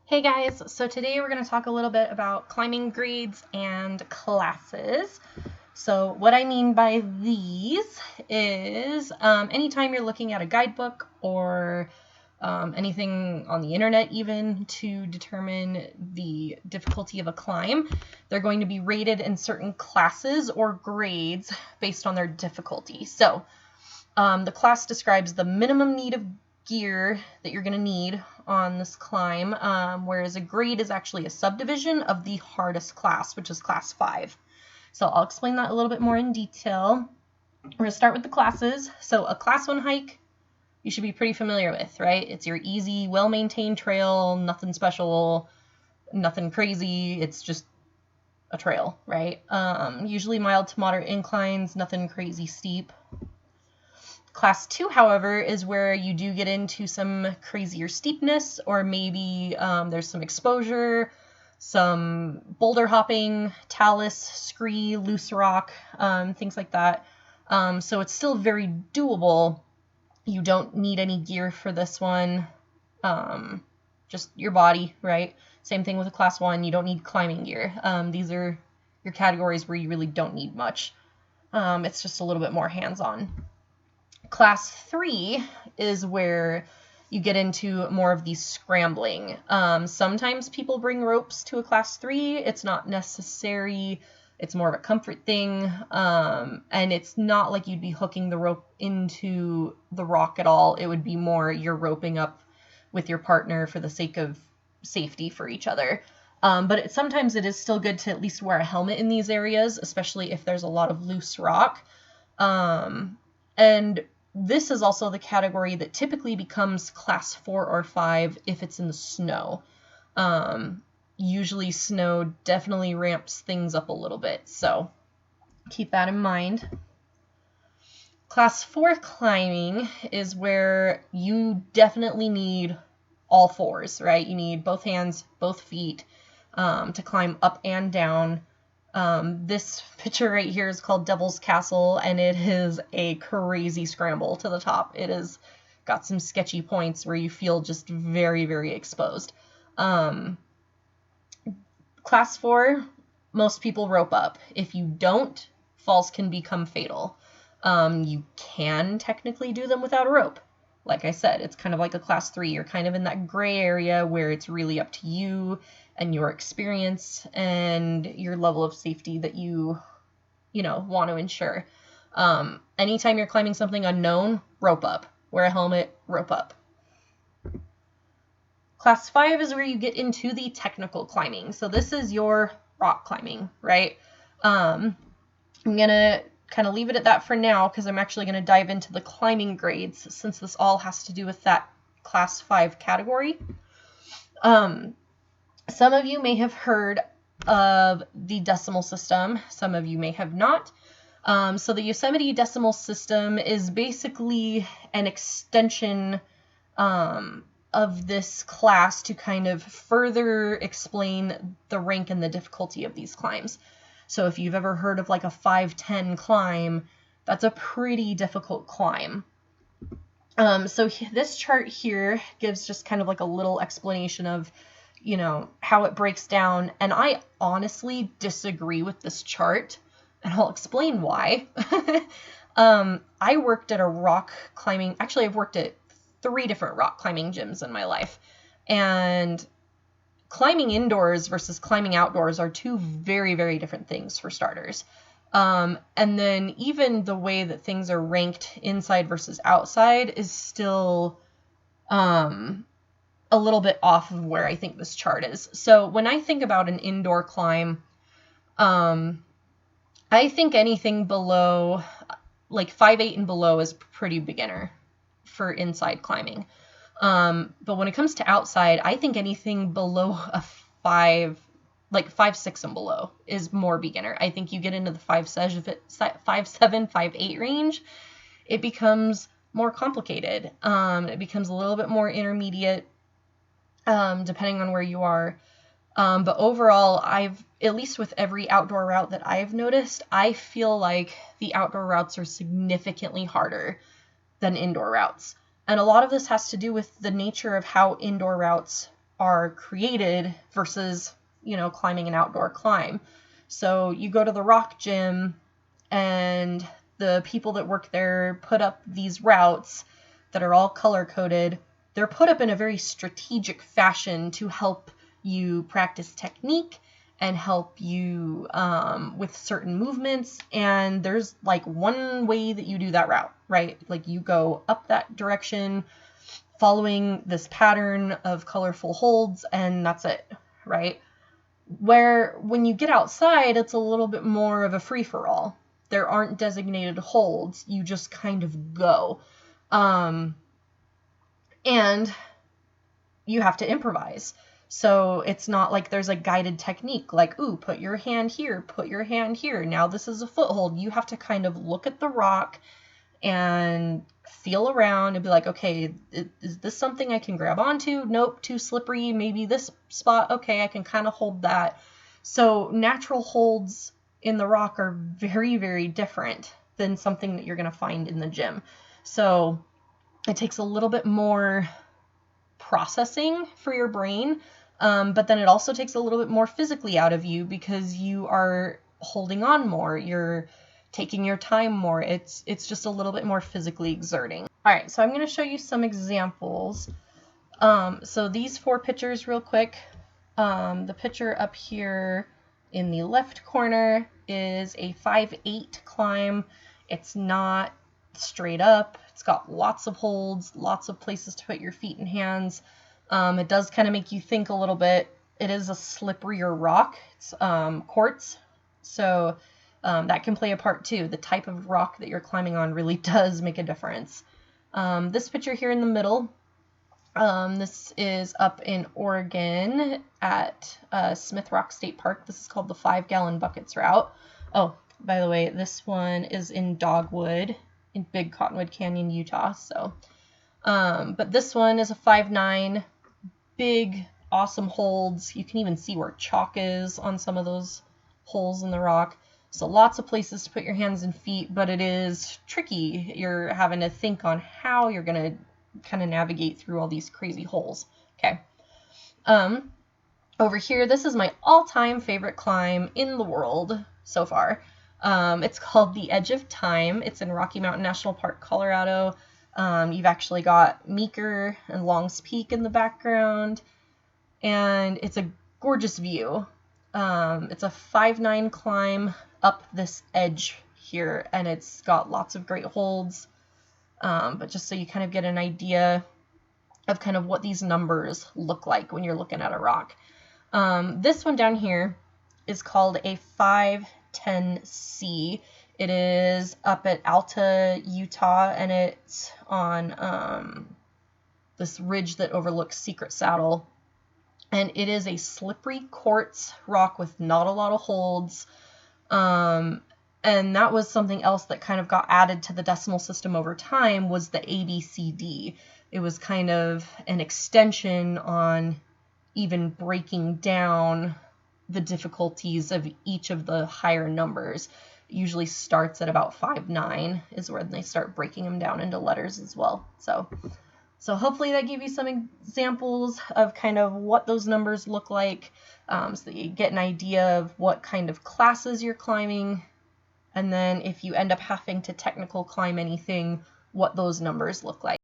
Hey guys, so today we're going to talk a little bit about climbing grades and classes. So what I mean by these is anytime you're looking at a guidebook or anything on the internet even to determine the difficulty of a climb, they're going to be rated in certain classes or grades based on their difficulty. So the class describes the minimum need of gear that you're going to need on this climb, whereas a grade is actually a subdivision of the hardest class, which is class 5. So I'll explain that a little bit more in detail. We're going to start with the classes. So a class 1 hike you should be pretty familiar with, right? It's your easy, well-maintained trail, nothing special, nothing crazy. It's just a trail, right? Usually mild to moderate inclines, nothing crazy steep. Class 2, however, is where you do get into some crazier steepness, or maybe there's some exposure, some boulder hopping, talus, scree, loose rock, things like that. So it's still very doable. You don't need any gear for this one, just your body, right? Same thing with a class 1, you don't need climbing gear. These are your categories where you really don't need much. It's just a little bit more hands-on. Class 3 is where you get into more of the scrambling. Sometimes people bring ropes to a class 3. It's not necessary. It's more of a comfort thing. And it's not like you'd be hooking the rope into the rock at all. It would be more you're roping up with your partner for the sake of safety for each other. But sometimes it is still good to at least wear a helmet in these areas, especially if there's a lot of loose rock. And this is also the category that typically becomes class 4 or 5 if it's in the snow. Usually snow definitely ramps things up a little bit, so keep that in mind. Class 4 climbing is where you definitely need all fours, right? You need both hands, both feet to climb up and down. This picture right here is called Devil's Castle, and it is a crazy scramble to the top. It has got some sketchy points where you feel just very, very exposed. Class 4, most people rope up. If you don't, falls can become fatal. You can technically do them without a rope. Like I said, it's kind of like a class 3. You're kind of in that gray area where it's really up to you and your experience and your level of safety that you want to ensure. Anytime you're climbing something unknown, rope up. Wear a helmet, rope up. Class 5 is where you get into the technical climbing. So this is your rock climbing, right? I'm going to kind of leave it at that for now because I'm actually going to dive into the climbing grades since this all has to do with that class 5 category. Some of you may have heard of the decimal system. Some of you may have not. So the Yosemite decimal system is basically an extension of this class to kind of further explain the rank and the difficulty of these climbs. So if you've ever heard of like a 510 climb, that's a pretty difficult climb. So this chart here gives just kind of like a little explanation of, how it breaks down. And I honestly disagree with this chart, and I'll explain why. I worked at a rock climbing, actually I've worked at 3 different rock climbing gyms in my life. And climbing indoors versus climbing outdoors are 2 very, very different things for starters. And then even the way that things are ranked inside versus outside is still a little bit off of where I think this chart is. So when I think about an indoor climb, I think anything below, like 5'8" and below is pretty beginner for inside climbing. But when it comes to outside, I think anything below a 5'6" and below is more beginner. I think you get into the 5'7", 5'8" range, it becomes more complicated. It becomes a little bit more intermediate, depending on where you are. But overall, at least with every outdoor route that I've noticed, I feel like the outdoor routes are significantly harder than indoor routes. And a lot of this has to do with the nature of how indoor routes are created versus, climbing an outdoor climb. So you go to the rock gym and the people that work there put up these routes that are all color-coded. They're put up in a very strategic fashion to help you practice technique and help you with certain movements. And there's like one way that you do that route, right? Like you go up that direction following this pattern of colorful holds, and that's it, right? Where when you get outside, it's a little bit more of a free-for-all. There aren't designated holds. You just kind of go. And you have to improvise. So it's not like there's a guided technique like, ooh, put your hand here, put your hand here. Now this is a foothold. You have to kind of look at the rock and feel around and be like, okay, is this something I can grab onto? Nope, too slippery. Maybe this spot. Okay, I can kind of hold that. So natural holds in the rock are very, very different than something that you're going to find in the gym. So it takes a little bit more processing for your brain, but then it also takes a little bit more physically out of you because you are holding on more. You're taking your time more. It's just a little bit more physically exerting. All right, so I'm going to show you some examples. So these 4 pictures real quick. The picture up here in the left corner is a 5/8 climb. It's not straight up. It's got lots of holds, lots of places to put your feet and hands. It does kind of make you think a little bit. It is a slipperier rock. It's quartz, so that can play a part too. The type of rock that you're climbing on really does make a difference. This picture here in the middle, this is up in Oregon at Smith Rock State Park. This is called the 5-gallon buckets route. Oh, by the way, this one is in Dogwood in Big Cottonwood Canyon, Utah. So, but this one is a 5/9, big, awesome holds. You can even see where chalk is on some of those holes in the rock. So lots of places to put your hands and feet, but it is tricky. You're having to think on how you're going to kind of navigate through all these crazy holes. Okay. Over here, this is my all-time favorite climb in the world so far. It's called the Edge of Time. It's in Rocky Mountain National Park, Colorado. You've actually got Meeker and Long's Peak in the background, and it's a gorgeous view. It's a 5/9 climb up this edge here, and it's got lots of great holds. But just so you kind of get an idea of kind of what these numbers look like when you're looking at a rock. This one down here is called a 510C. It is up at Alta, Utah, and it's on this ridge that overlooks Secret Saddle. And it is a slippery quartz rock with not a lot of holds. And that was something else that kind of got added to the decimal system over time, was the ABCD. It was kind of an extension on even breaking down the difficulties of each of the higher numbers. It usually starts at about 5/9 is where they start breaking them down into letters as well. So hopefully that gave you some examples of kind of what those numbers look like, so that you get an idea of what kind of classes you're climbing, and then if you end up having to technical climb anything, what those numbers look like.